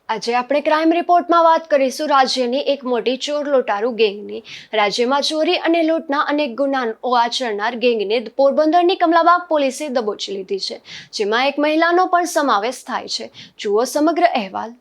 આજે આપણે ક્રાઇમ રિપોર્ટમાં વાત કરીશું રાજ્યની એક મોટી ચોર લોટારૂ ગેંગની। રાજ્યમાં ચોરી અને લૂંટના અનેક ગુનાઓ આચરનાર ગેંગને પોરબંદરની કમલાબાગ પોલીસે દબોચી લીધી છે, જેમાં એક મહિલાનો પણ સમાવેશ થાય છે। જુઓ સમગ્ર અહેવાલ।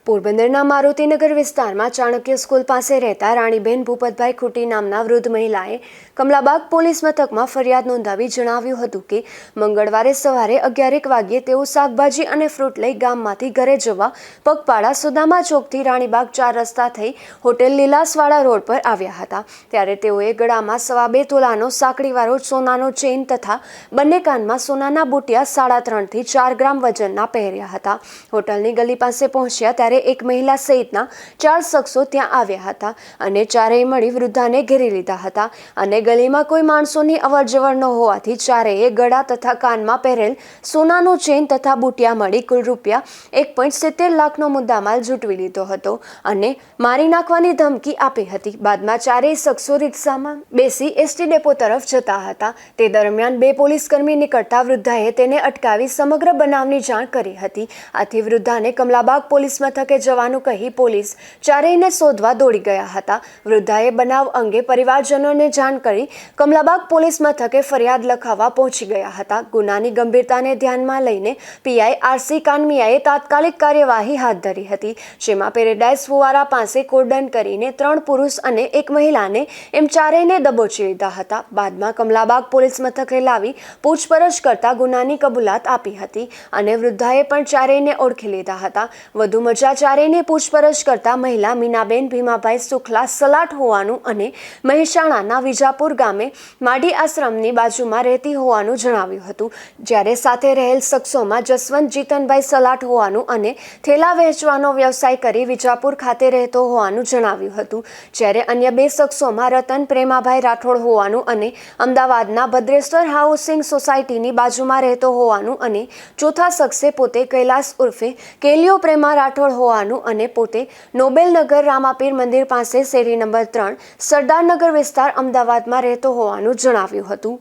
પોરબંદરના મારુતિનગર વિસ્તારમાં ચાણક્ય સ્કૂલ પાસે રહેતા રાણીબેન ભૂપતભાઈ ખૂટી નામના વૃદ્ધ મહિલાએ કમલાબાગ પોલીસ મથકમાં ફરિયાદ નોંધાવી જણાવ્યું હતું કે મંગળવારે સવારે 11 વાગ્યે તેઓ શાકભાજી અને ફ્રૂટ લઈ ગામમાંથી ઘરે જવા પગપાળા સુદામા ચોકથી રાણીબાગ 4 રસ્તા થઈ હોટેલ લીલાસવાડા રોડ પર આવ્યા હતા। ત્યારે તેઓએ ગળામાં 2.5 તોલાનો સાંકડીવાળો સોનાનો ચેઇન તથા બંને કાનમાં સોનાના બુટિયા 3.5 થી 4 ગ્રામ વજનના પહેર્યા હતા। હોટલની ગલી પાસે પહોંચ્યા ત્યારે એક મહિલા સહિતના 4 શખ્સો ત્યાં આવ્યા હતા અને ચારેય મળી વૃદ્ધાને ઘેરી લીધા હતા અને ગલીમાં કોઈ માણસોની અવરજવર ન હોવાથી ચારેયે ગળા તથા કાનમાં પહેરેલ સોનાનો ચેઇન તથા બુટિયા મળી કુલ રૂપિયા 1.70 લાખનો મુદ્દામાલ ઝૂંટવી લીધો હતો અને મારી નાખવાની ધમકી આપી હતી। બાદમાં ચારેય શખ્સો રિક્ષામાં બેસી એસટી ડેપો તરફ જતા હતા। તે દરમિયાન 2 પોલીસકર્મી નીકળતા વૃદ્ધાએ તેને અટકાવી સમગ્ર બનાવની જાણ કરી હતી। આથી વૃદ્ધાને કમલાબાગ પોલીસ મથકે જવાનું કહી પોલીસ ચારેયને શોધવા દોડી ગયા હતા। વૃદ્ધાએ બનાવ અંગે પરિવારજનોને જાણ કરી કમલાબાગ પોલીસ મથકે ફરિયાદ લખાવવા પહોંચી ગયા હતા। ગુનાની ગંભીરતાને ધ્યાનમાં લઈને પીઆઈ આરસી કાનમિયાએ તાત્કાલિક કાર્યવાહી હાથ ધરી હતી, જેમાં પેરેડાઇઝ ફુવારા પાસે કોર્ડન કરીને 3 પુરુષ અને 1 મહિલાને એમ ચારેયને દબોચી લીધા હતા। બાદમાં કમલાબાગ પોલીસ મથકે લાવી પૂછપરછ કરતા ગુનાની કબૂલાત આપી હતી અને વૃદ્ધાએ પણ ચારેયને ઓળખી લીધા હતા। વધુ મજા ચારેયની પૂછપરછ કરતા મહિલા મીનાબેન ભીમાભાઈ સુખલા સલાટ હોવાનું અને મહેસાણાના વિજાપુર ગામે માડી આશ્રમની બાજુમાં રહેતી હોવાનું જણાવ્યું હતું, જ્યારે સાથે રહેલ શખ્સોમાં જસવંત જીતનભાઈ સલાટ હોવાનું અને થેલા વહેંચવાનો વ્યવસાય કરી વિજાપુર ખાતે રહેતો હોવાનું જણાવ્યું હતું, જ્યારે અન્ય 2 શખ્સોમાં રતન પ્રેમાભાઈ રાઠોડ હોવાનું અને અમદાવાદના ભદ્રેશ્વર હાઉસિંગ સોસાયટીની બાજુમાં રહેતો હોવાનું અને ચોથા શખ્સે પોતે કૈલાસ ઉર્ફે કેલિયો પ્રેમા રાઠોડ હોવાનું અને પોતે નોબેલનગર રામાપીર મંદિર પાસે શેરી નંબર 3 સરદારનગર વિસ્તાર અમદાવાદમાં રહેતો હોવાનું જણાવ્યું હતું।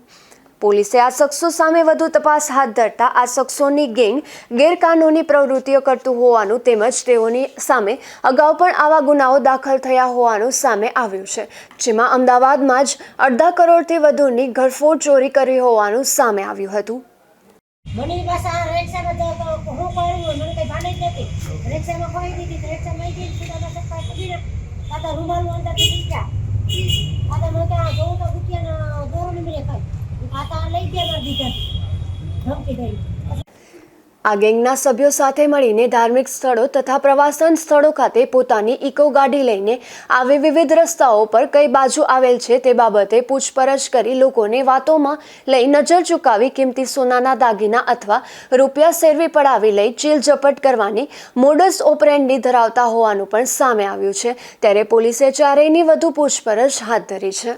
પોલીસે આ શખ્સો સામે વધુ તપાસ હાથ ધરતા આ શખ્સોની ગેંગ ગેરકાનૂની પ્રવૃત્તિઓ કરતું હોવાનું તેમજ તેઓની સામે અગાઉ પણ આવા ગુનાઓ દાખલ થયા હોવાનું સામે આવ્યું છે, જેમાં અમદાવાદમાં જ 2.5 કરોડથી વધુની ઘરફોડ ચોરી કરી હોવાનું સામે આવ્યું હતું। મને બસ આ રિક્ષામાં હું કર્યું મને કઈ ભાને જ નથી। રિક્ષામાં ખોઈ દીધી, રિક્ષામાં ગઈ સુદામા સપ્પાઈ પડીને પાછા રૂમાલનું અંદરથી નીકળ્યા। પાછા મને ત્યાં જોઉં તો બુટિયાના દોરોની મને ખાઈ પાછા લઈ ગયા મારી દીધા ધમકી દઈ। આ ગેંગના સભ્યો સાથે મળીને ધાર્મિક સ્થળો તથા પ્રવાસન સ્થળો ખાતે પોતાની ઇકો ગાડી લઈને આવી વિવિધ રસ્તાઓ પર કઈ બાજુ આવેલ છે તે બાબતે પૂછપરછ કરી લોકોને વાતોમાં લઈ નજર ચૂકાવી કિંમતી સોનાના દાગીના અથવા રૂપિયા સેરવી પડાવી લઈ ચીલ ઝપટ કરવાની મોડસ ઓપરેન્ડી ધરાવતા હોવાનું પણ સામે આવ્યું છે। ત્યારે પોલીસે ચારેયની વધુ પૂછપરછ હાથ ધરી છે।